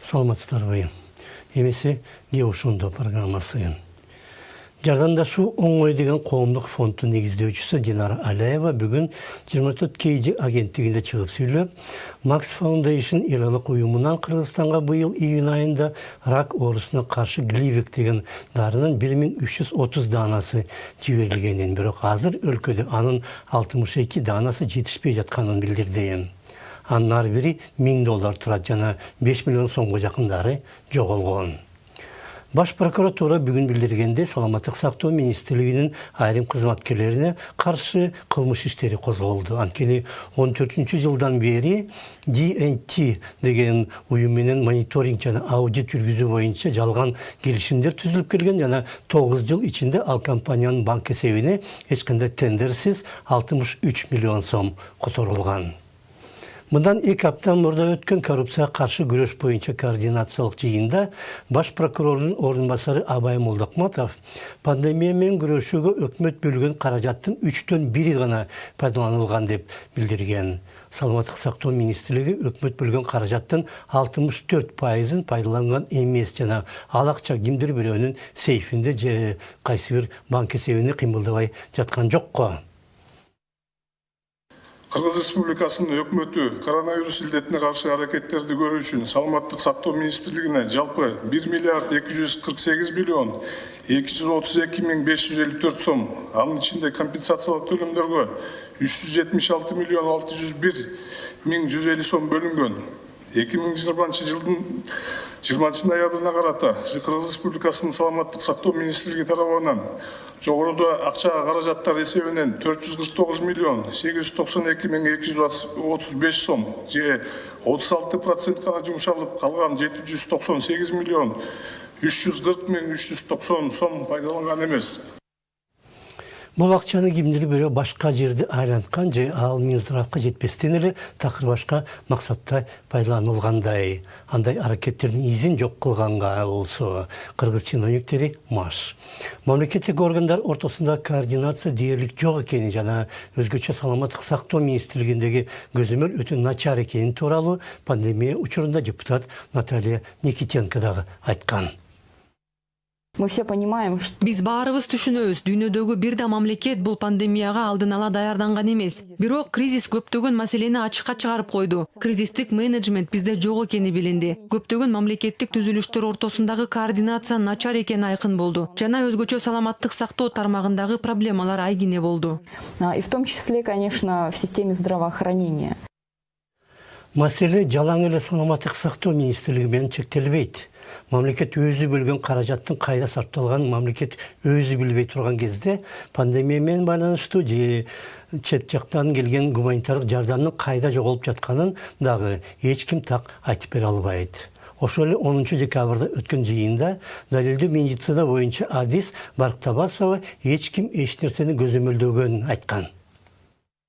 Саламатсыздарбы. Эмеси Геошундо программасы. Жардамдашу оңой деген коомдук фонддун негиздөөчүсү Динара Алаева бүгүн 24 KG агенттигинде чыгып сүйлөп, Max Foundation элалык уюмунан Кыргызстанга быйыл июнь айында рак оорусуна каршы Gleevec деген дарынын 1330 данасы жиберилгенин, бирок азыр өлкөдө анын 62 данасы жетишпей жатканын билдирди. Анын ар бири $1000 турат жана 5 миллион сомго жакындары жоголгон. Баш прокуратура бүгүн билдиргенде Саламаттык сактоо министрлигинин айрым кызматкерлерине каршы кылмыш иштери козголду. Анткени 14-жылдан бери DNT деген уюм менен мониторинг жана аудит жүргүзүү боюнча жалган келишимдер түзүлүп келген жана 9 жыл ичинде ал компаниянын банк эсебине эч кандай тендерсиз 63 миллион сом которулган. Мындан 2 апта мурда өткөн коррупцияга каршы күрөш боюнча координациялык жыйында баш прокурордун ордун басары Абай Молдокматов пандемия менен күрөшүүгө өкмөт бөлгөн каражаттын 3төн 1 гана пайдаланылган деп билдирген. Саламаттык сактоо министрлиги өкмөт бөлгөн каражаттын 64%ын пайдаланган эмес жана ал акча кимдир бирөөнүн сейфинде же кайсы бир банк эсебине кыймылдабай жаткан жокко. Кыргыз Республикасынын өкмөтү коронавирус илдетине каршы аракеттерди көрүү үчүн Саламаттык сактоо министрлигине жалпы 1 миллиард 248 миллион 232 миң 554 сом, анын ичинде компенсациялык төлөмдөргө 376 миллион 601 миң 150 сом бөлүнгөн. 2020 жылдын 20 ноябрына карата Кыргыз Республикасынын Саламаттык сактоо министрлиги тарабынан жогоруда акча каражаттар эсебинен 449 миллион 892 миң 235 сом же 36% гана жумшалып, калган 798 миллион 340 миң 390 сом пайдаланган эмес. Бул акчаны кимдир бирөө башка жерде айланткан же ал Минздравга жетпестен эле такыр башка максатта пайдаланылгандай. Андай аракеттердин изин жок кылганга болсо кыргыз чиновниктери маш. Мамлекеттик органдар ортосунда координация дээрлик жок экени жана өзгөчө Саламаттык сактоо министрлигиндеги көзөмөл өтө начар экени тууралуу пандемия учурунда депутат Наталья Никитенко дагы айткан. Мы все понимаем, что Биз баарыбыз түшүнөбүз, дүйнөдөгү бир да мамлекет бул пандемияга алдын ала даярданган эмес. Бирок кризис көптөгөн маселени ачыкка чыгарып койду. Кризистик менеджмент бизде жок экени билинди. Көптөгөн мамлекеттик түзүлүштөр ортосундагы координация начар экени айкын болду. Жана өзгөчө саламаттык сактоо тармагындагы проблемалар айгине болду. и в том числе, конечно, в системе здравоохранения. Маселе жалаң эле Саламаттык сактоо министрлиги менен чектелбейт. Мамлекет өзү бөлгөн каражаттын кайда сарпталганын мамлекет өзү билбей турган кезде пандемия менен байланыштуу же чет жактан келген гуманитардык жардамдын кайда жоголуп жатканын дагы эч ким так айтып бере албайт. Ошол эле 10 декабрда өткөн жыйында далилдүү медицина боюнча Адис Барктабасова эч ким эч нерсени көзөмөлдөгөнүн айткан.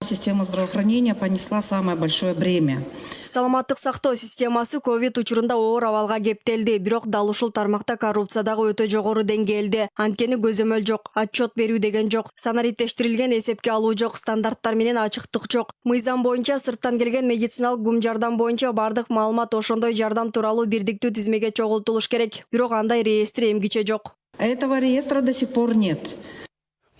Система здравоохранения понесла самое большое бремя. Саламаттык сактоо системасы ковид учурунда оор абалга кептелди, бирок дал ушул тармакта коррупция дагы өтө жогору деңгээлде. Анткени көзөмөл жок, отчет берүү деген жок, санариттештирилген эсепке алуу жок, стандарттар менен ачыктык жок. Мыйзам боюнча сырттан келген медициналык гум жардам боюнча бардык маалымат ошондой жардам тууралуу бирдиктүү тизмеге чогултулуш керек. Бирок андай реестр эмгиче жок. Этого реестра до сих пор нет.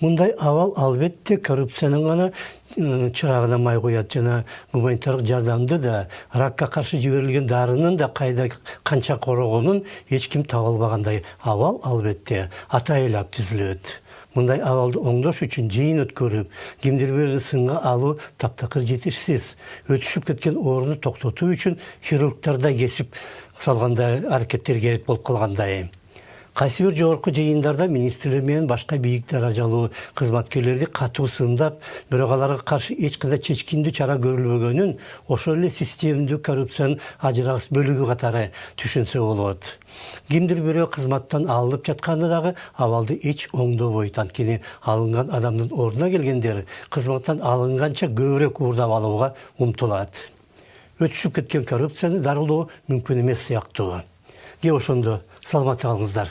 Мындай абал албетте коррупциянын гана чырагына май коет жана гуманитардык жардамды да ракка каршы жиберилген дарынын да кайда канча корогонун эч ким таба албагандай абал албетте атайлап түзүлөт. Мындай абалды оңдош үчүн жыйын өткөрүп, кимдир бирин сынга алуу таптакыр жетишсиз. Өтүшүп кеткен ооруну токтотуу үчүн хирургдар да кесип салгандай аракеттер керек болуп калгандай. Кайсы бир жогорку жыйындарда министрлер менен башка бийик даражалуу кызматкерлерди катуу сындап, бирок аларга каршы эч кандай чечкиндүү чара көрүлбөгөнүн ошол эле системдүү коррупциянын ажырагыс бөлүгү катары түшүнсө болот. Кимдир бирөө кызматтан алынып жатканда дагы абалды эч оңдобойт, анткени алынган адамдын ордуна келгендер кызматтан алынганча көбүрөөк уурдап алууга умтулат. Өтүшүп кеткен коррупцияны дарылоо мүмкүн эмес сыяктуу. Ошондо саламатты калыңыздар.